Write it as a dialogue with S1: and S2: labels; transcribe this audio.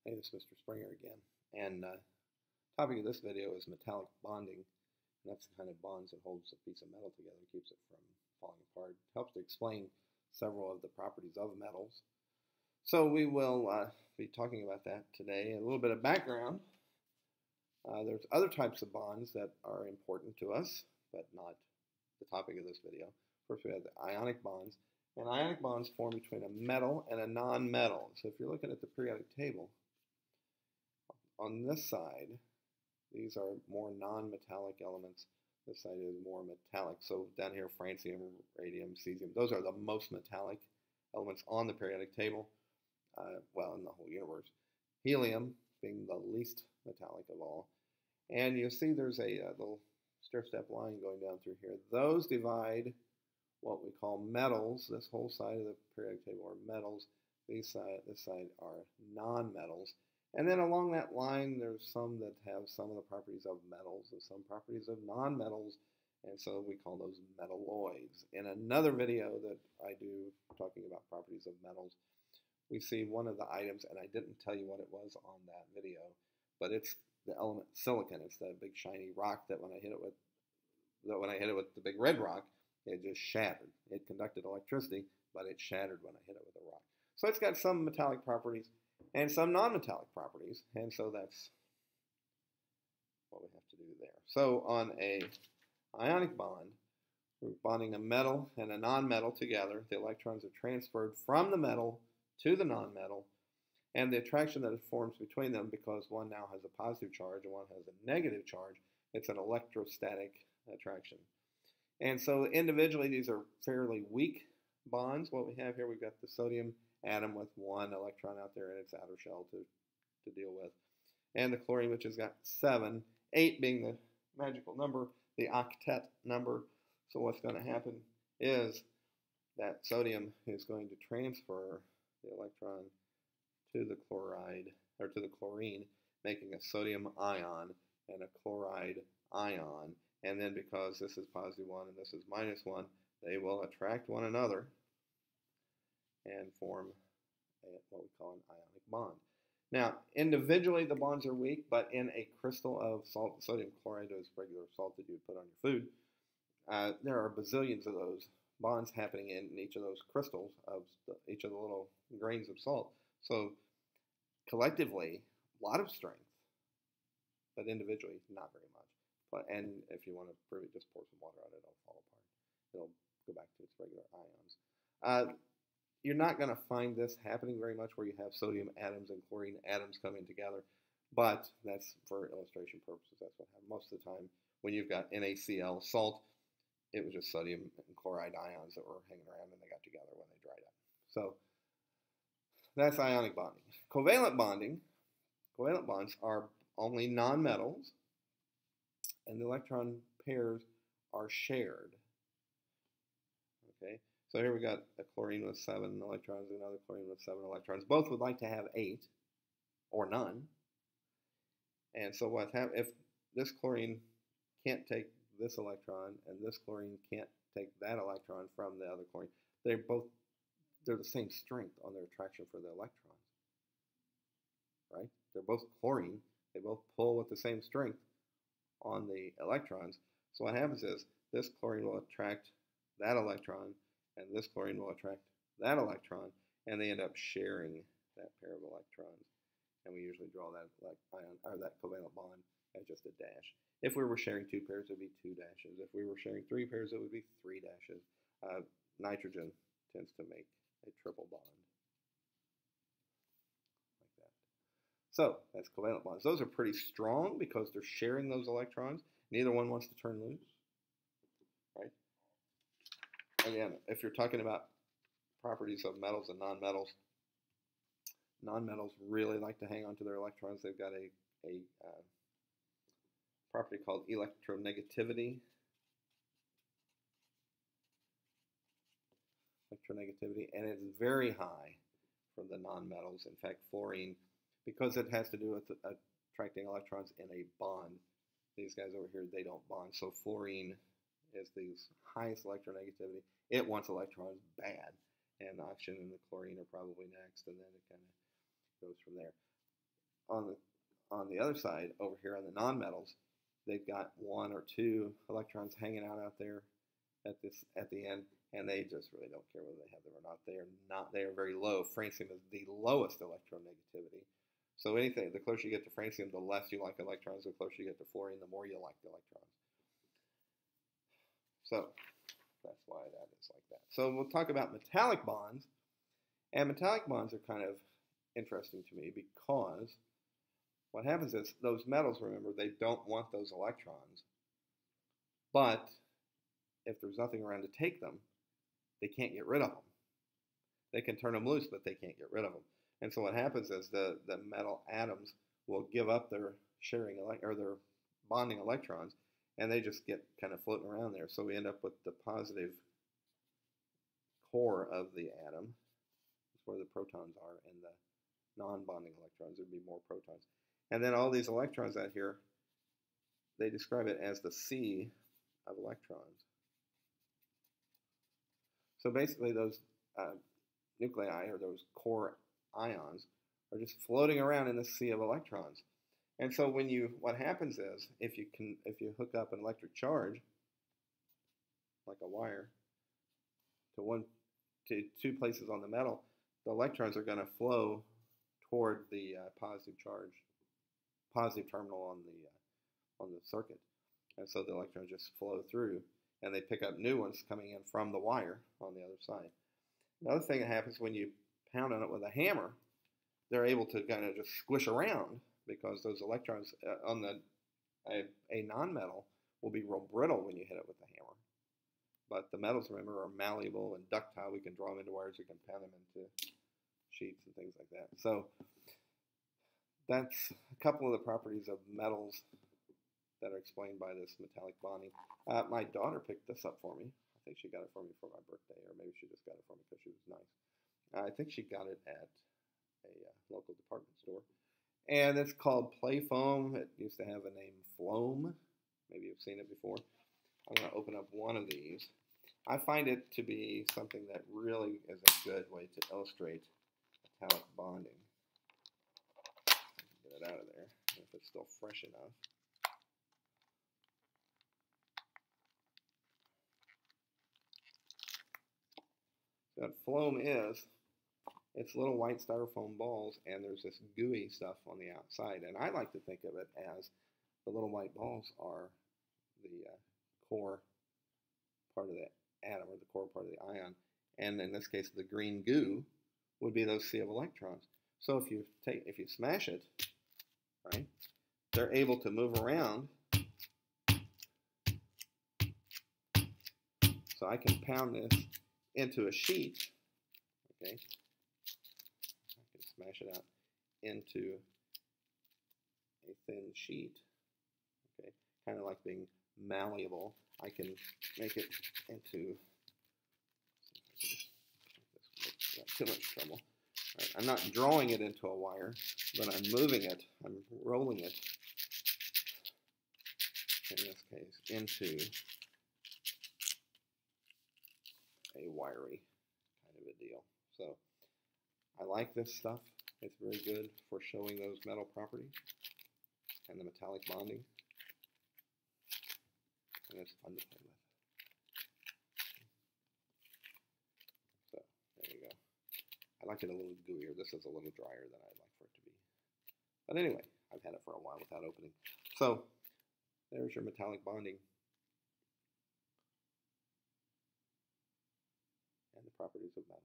S1: Hey, this is Mr. Springer again. And topic of this video is metallic bonding. And that's the kind of bonds that holds a piece of metal together, keeps it from falling apart. It helps to explain several of the properties of metals. So we will be talking about that today. A little bit of background. There's other types of bonds that are important to us, but not the topic of this video. First, we have the ionic bonds. And ionic bonds form between a metal and a non-metal. So if you're looking at the periodic table, on this side, these are more non-metallic elements. This side is more metallic. So down here, francium, radium, cesium, those are the most metallic elements on the periodic table, well, in the whole universe. Helium being the least metallic of all. And you see there's a little stair-step line going down through here. Those divide what we call metals. This whole side of the periodic table are metals. This side are non-metals. And then along that line, there's some that have some of the properties of metals and some properties of non-metals, and so we call those metalloids. In another video that I do talking about properties of metals, we see one of the items, and I didn't tell you what it was on that video, but it's the element silicon. It's that big shiny rock that when I hit it with the big red rock, it just shattered. It conducted electricity, but it shattered when I hit it with a rock. So it's got some metallic properties and some non-metallic properties, and so that's what we have to do there. So on a ionic bond, we're bonding a metal and a non-metal together. The electrons are transferred from the metal to the non-metal, and the attraction that forms between them, because one now has a positive charge and one has a negative charge, it's an electrostatic attraction. And so individually, these are fairly weak bonds. What we have here, we've got the sodium atom with one electron out there in its outer shell to deal with. And the chlorine, which has got 7, 8 being the magical number, the octet number. So what's going to happen is that sodium is going to transfer the electron to the chloride, or to the chlorine, making a sodium ion and a chloride ion. And then because this is positive 1 and this is minus 1, they will attract one another and form what we call an ionic bond. Now, individually, the bonds are weak, but in a crystal of salt, sodium chloride is regular salt that you would put on your food, there are bazillions of those bonds happening in each of those crystals of each of the little grains of salt. So collectively, a lot of strength, but individually, not very much. And if you want to prove it, just pour some water on it, it'll fall apart. It'll go back to its regular ions. You're not going to find this happening very much where you have sodium atoms and chlorine atoms coming together, but that's for illustration purposes. That's what happens most of the time. When you've got NaCl, salt, it was just sodium and chloride ions that were hanging around and they got together when they dried up. So that's ionic bonding. Covalent bonding, covalent bonds are only nonmetals, and the electron pairs are shared. Okay, so here we got a chlorine with 7 electrons, another chlorine with 7 electrons. Both would like to have 8 or none. And so what happens if this chlorine can't take this electron and this chlorine can't take that electron from the other chlorine? They're the same strength on their attraction for the electrons, right? They're both chlorine. They both pull with the same strength on the electrons. So what happens is this chlorine will attract that electron, and this chlorine will attract that electron, and they end up sharing that pair of electrons. And we usually draw that ion or that covalent bond as just a dash. If we were sharing 2 pairs, it would be 2 dashes. If we were sharing 3 pairs, it would be 3 dashes. Nitrogen tends to make a triple bond like that. So that's covalent bonds. Those are pretty strong because they're sharing those electrons. Neither one wants to turn loose, right? Again, if you're talking about properties of metals and nonmetals, nonmetals really like to hang on to their electrons. They've got a property called electronegativity. And it's very high for the nonmetals. In fact, fluorine, because it has to do with attracting electrons in a bond. These guys over here, they don't bond. So fluorine is the highest electronegativity. It wants electrons bad. And oxygen and the chlorine are probably next, and then it kind of goes from there. on the other side, over here on the nonmetals, they've got 1 or 2 electrons hanging out there at the end, and they just really don't care whether they have them or not. They are very low. Francium is the lowest electronegativity. So the closer you get to francium, the less you like electrons. The closer you get to fluorine, the more you like the electrons. So that's why that is like that. So we'll talk about metallic bonds. And metallic bonds are kind of interesting to me because what happens is those metals, remember, they don't want those electrons. But if there's nothing around to take them, they can't get rid of them. They can turn them loose, but they can't get rid of them. And so what happens is the metal atoms will give up their their bonding electrons, and they just get kind of floating around there. So we end up with the positive core of the atom. That's where the protons are, and the non-bonding electrons, there'd be more protons. And then all these electrons out here, they describe it as the sea of electrons. So basically those nuclei, or those core ions, are just floating around in the sea of electrons. And so what happens is, if you hook up an electric charge, like a wire, to 2 places on the metal, the electrons are going to flow toward the positive terminal on the circuit, and so the electrons just flow through, and they pick up new ones coming in from the wire on the other side. Another thing that happens when you pound on it with a hammer, they're able to kind of just squish around, because those electrons on a nonmetal will be real brittle when you hit it with the hammer. But the metals, remember, are malleable and ductile. We can draw them into wires. We can pound them into sheets and things like that. So that's a couple of the properties of metals that are explained by this metallic bonding. My daughter picked this up for me. I think she got it for me for my birthday, or maybe she just got it for me because she was nice. I think she got it at a local department store. And it's called Play Foam. It used to have a name Floam. Maybe you've seen it before. I'm going to open up one of these. I find it to be something that really is a good way to illustrate metallic bonding. Get it out of there, if it's still fresh enough. So what Floam is, it's little white styrofoam balls, and there's this gooey stuff on the outside. And I like to think of it as the little white balls are the core part of the atom, or the core part of the ion. And in this case, the green goo would be those sea of electrons. So if you smash it, right, they're able to move around. So I can pound this into a sheet, okay. I can smash it out into a thin sheet, okay, kind of like being malleable. I can make it into, too much trouble. Right, I'm not drawing it into a wire, but I'm moving it, I'm rolling it, in this case, into a wiry kind of a deal. So I like this stuff. It's very good for showing those metal properties and the metallic bonding. And it's fun to play with. So there you go. I like it a little gooier. This is a little drier than I'd like for it to be. But anyway, I've had it for a while without opening. So there's your metallic bonding and the properties of metals.